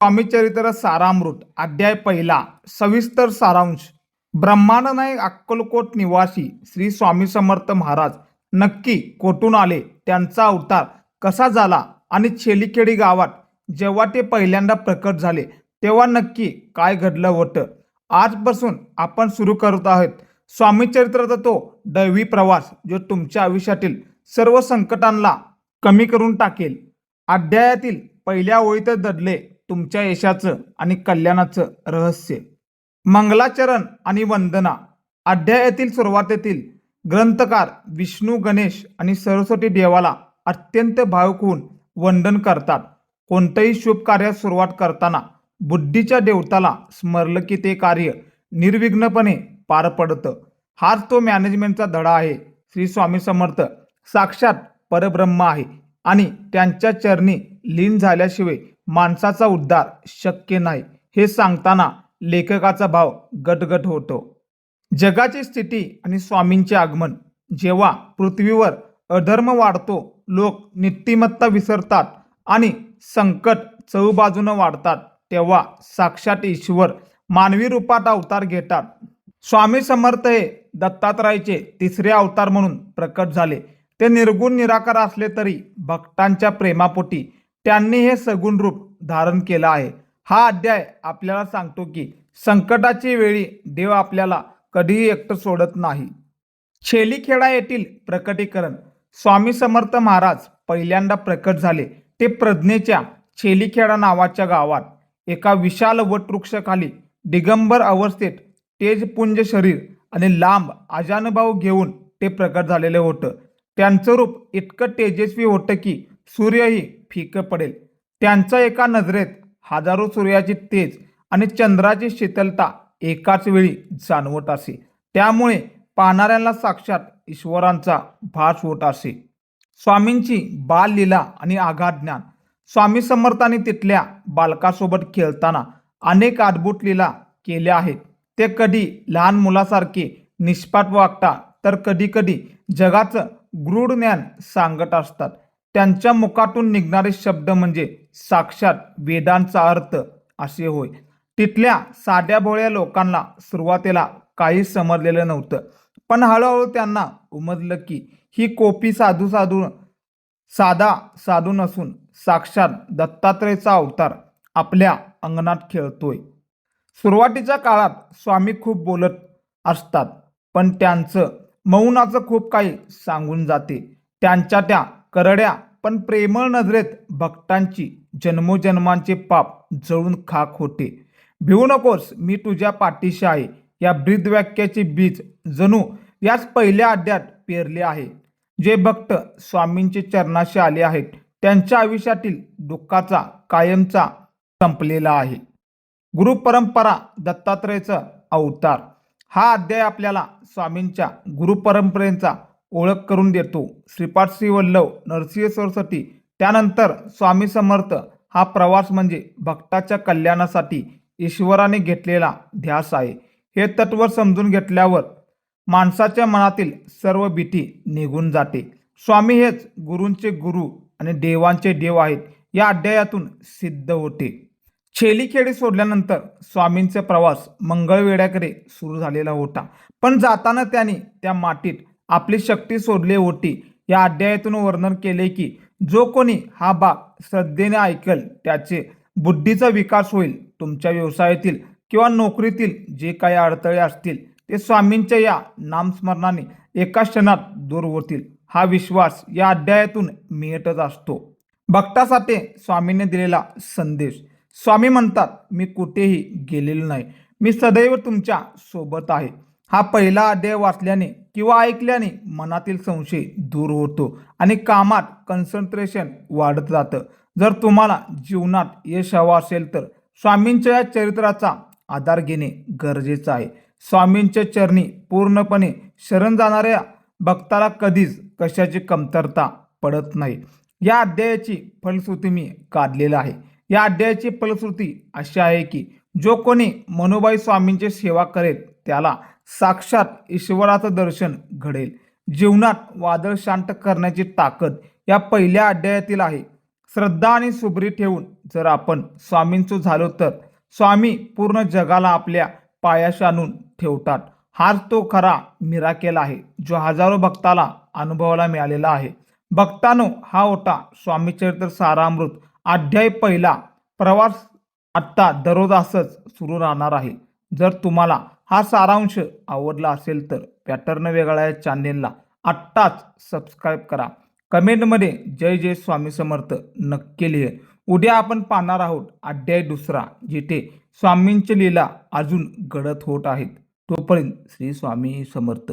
स्वामी चरित्र सारामृत अध्याय पहिला सविस्तर सारांश. ब्रह्मांड नायक अक्कलकोट निवासी श्री स्वामी समर्थ महाराज नक्की कोठून आले, त्यांचा अवतार कसा झाला आणि छेलीखेडी गावात जेव्हा ते पहिल्यांदा प्रकट झाले तेव्हा नक्की काय घडलं होतं, आजपासून आपण सुरू करत आहोत स्वामी चरित्राचा तो दैवी प्रवास जो तुमच्या आयुष्यातील सर्व संकटांना कमी करून टाकेल. अध्यायातील पहिल्या ओळीतच दडले तुमच्या यशाचं आणि कल्याणाचं रहस्य. मंगलाचरण आणि वंदना. अध्यायातील सुरुवातीतील ग्रंथकार विष्णू, गणेश आणि सरस्वती देवाला अत्यंत भावुक होऊन वंदन करतात. कोणतंही शुभ कार्यास सुरुवात करताना बुद्धीच्या देवताला स्मरलं की ते कार्य निर्विघ्नपणे पार पडतं. हाच तो मॅनेजमेंटचा धडा आहे. श्री स्वामी समर्थ साक्षात परब्रह्म आहे आणि त्यांच्या चरणी लीन झाल्याशिवाय माणसाचा उद्धार शक्य नाही हे सांगताना लेखकाचा भाव गटगट होतो. जगाची स्थिती आणि स्वामींचे आगमन. जेव्हा पृथ्वीवर अधर्म वाढतो, लोक नीतिमत्ता विसरतात आणि संकट चहूबाजूनं वाढतात, तेव्हा साक्षात ईश्वर मानवी रूपात अवतार घेतात. स्वामी समर्थ हे दत्तात्रयाचे तिसरे अवतार म्हणून प्रकट झाले. ते निर्गुण निराकार असले तरी भक्तांच्या प्रेमापोटी त्यांनी हे सगुण रूप धारण केलं आहे. हा अध्याय आपल्याला सांगतो की संकटाची वेळी देव आपल्याला कधीही एकटं सोडत नाही. छेलीखेडा येथील प्रकटीकरण. स्वामी समर्थ महाराज पहिल्यांदा प्रकट झाले ते प्रज्ञेच्या छेलीखेडा नावाच्या गावात. एका विशाल वटवृक्षाखाली दिगंबर अवस्थेत तेजपुंज शरीर आणि लांब आजानुभाव घेऊन ते प्रकट झालेले होतं. त्यांचं रूप इतकं तेजस्वी होतं की सूर्यही फिकं पडेल. त्यांच्या एका नजरेत हजारो सूर्याची तेज आणि चंद्राची शीतलता एकाच वेळी जाणवत असे. त्यामुळे पाहणाऱ्यांना साक्षात ईश्वरांचा भास होत असे. स्वामींची बाललीला आणि आगाध ज्ञान. स्वामी समर्थांनी तिथल्या बालकासोबत खेळताना अनेक अद्भुत लीला केल्या आहेत. ते कधी लहान मुलासारखे निष्पाप वागतात तर कधी कधी जगाचं गूढ ज्ञान सांगत असतात. त्यांच्या मुखातून निघणारे शब्द म्हणजे साक्षात वेदांचा अर्थ असे होय. तिथल्या साध्या भोळ्या लोकांना सुरुवातीला काही समजलेलं नव्हतं, पण हळूहळू त्यांना उमजलं की ही कोपी साधा साधू नसून साक्षात दत्तात्रयाचा अवतार आपल्या अंगणात खेळतोय. सुरुवातीच्या काळात स्वामी खूप बोलत असतात, पण त्यांचं मौनाचं खूप काही सांगून जाते. त्यांच्या त्या करड्या पण प्रेमळ नजरेत भक्तांची जन्मोजन्मांचे पाप जळून खाक होते. भिवू नकोस, मी तुझ्या पाठीशी आहे. या ब्रीदवाक्याचे बीज जणू याच पहिल्या अध्यायात पेरले आहे. जे भक्त स्वामींचे चरणाशी आले आहेत त्यांच्या आयुष्यातील दुःखाचा कायमचा संपलेला आहे. गुरुपरंपरा. दत्तात्रयाचा अवतार. हा अध्याय आपल्याला स्वामींच्या गुरुपरंपरेचा ओळख करून देतो. श्रीपाद श्री वल्लभ नरसिंह सरस्वती, त्यानंतर स्वामी समर्थ. हा प्रवास म्हणजे भक्ताच्या कल्याणासाठी ईश्वराने घेतलेला ध्यास आहे. हे तत्व समजून घेतल्यावर माणसाच्या मनातील सर्व भीती निघून जाते. स्वामी हेच गुरूंचे गुरु आणि देवांचे देव आहेत, या अध्यायातून सिद्ध होते. छेलीखेडी सोडल्यानंतर स्वामींचा प्रवास मंगळवेढ्याकडे सुरू झालेला होता, पण जाताना त्यांनी त्या मातीत आपली शक्ती सोडली होती. या अध्यायातून वर्णन केले की जो कोणी हा भाग श्रद्धेने ऐकल त्याचे बुद्धीचा विकास होईल. तुमच्या व्यवसायातील किंवा नोकरीतील जे काही अडथळे असतील ते स्वामींच्या या नामस्मरणाने एका क्षणात दूर होतील. हा विश्वास या अध्यायातून मिळतच असतो. भक्तासाठी स्वामींनी दिलेला संदेश. स्वामी म्हणतात, मी कुठेही गेलेलो नाही, मी सदैव तुमच्या सोबत आहे. हा पहिला अध्याय वाचल्याने किंवा ऐकल्याने मनातील संशय दूर होतो आणि कामात कन्सन्ट्रेशन वाढत जातं. जर तुम्हाला जीवनात यश हवं असेल तर स्वामींच्या या चरित्राचा आधार घेणे गरजेचं आहे. स्वामींच्या चरणी पूर्णपणे शरण जाणाऱ्या भक्ताला कधीच कशाची कमतरता पडत नाही. या अध्यायाची फलश्रुती मी काढलेला आहे. या अध्यायाची फलश्रुती अशी आहे की जो कोणी मनुबाई स्वामींची सेवा करेल त्याला साक्षात ईश्वराचं दर्शन घडेल. जीवनात वादळ शांत करण्याची ताकद या पहिल्या अध्यायातील आहे. श्रद्धा आणि सुबरी ठेवून जर आपण स्वामींचं झालो तर स्वामी पूर्ण जगाला आपल्या पायाशी आणून ठेवतात. हाच तो खरा मिराकेल आहे जो हजारो भक्ताला अनुभवायला मिळालेला आहे. भक्तांनो, हा होता स्वामी चरित्र सारामृत अध्याय पहिला. प्रवास आत्ता दररोज असंच सुरू राहणार आहे. जर तुम्हाला हा सारांश आवडला असेल तर पॅटर्न वेगळा या चॅनेलला आत्ताच सबस्क्राईब करा. कमेंटमध्ये जय जय स्वामी समर्थ नक्की लिहा. उद्या आपण पाहणार आहोत अध्याय दुसरा, जिथे स्वामींची लीला अजून घडत होत आहेत. तोपर्यंत श्री स्वामी समर्थ.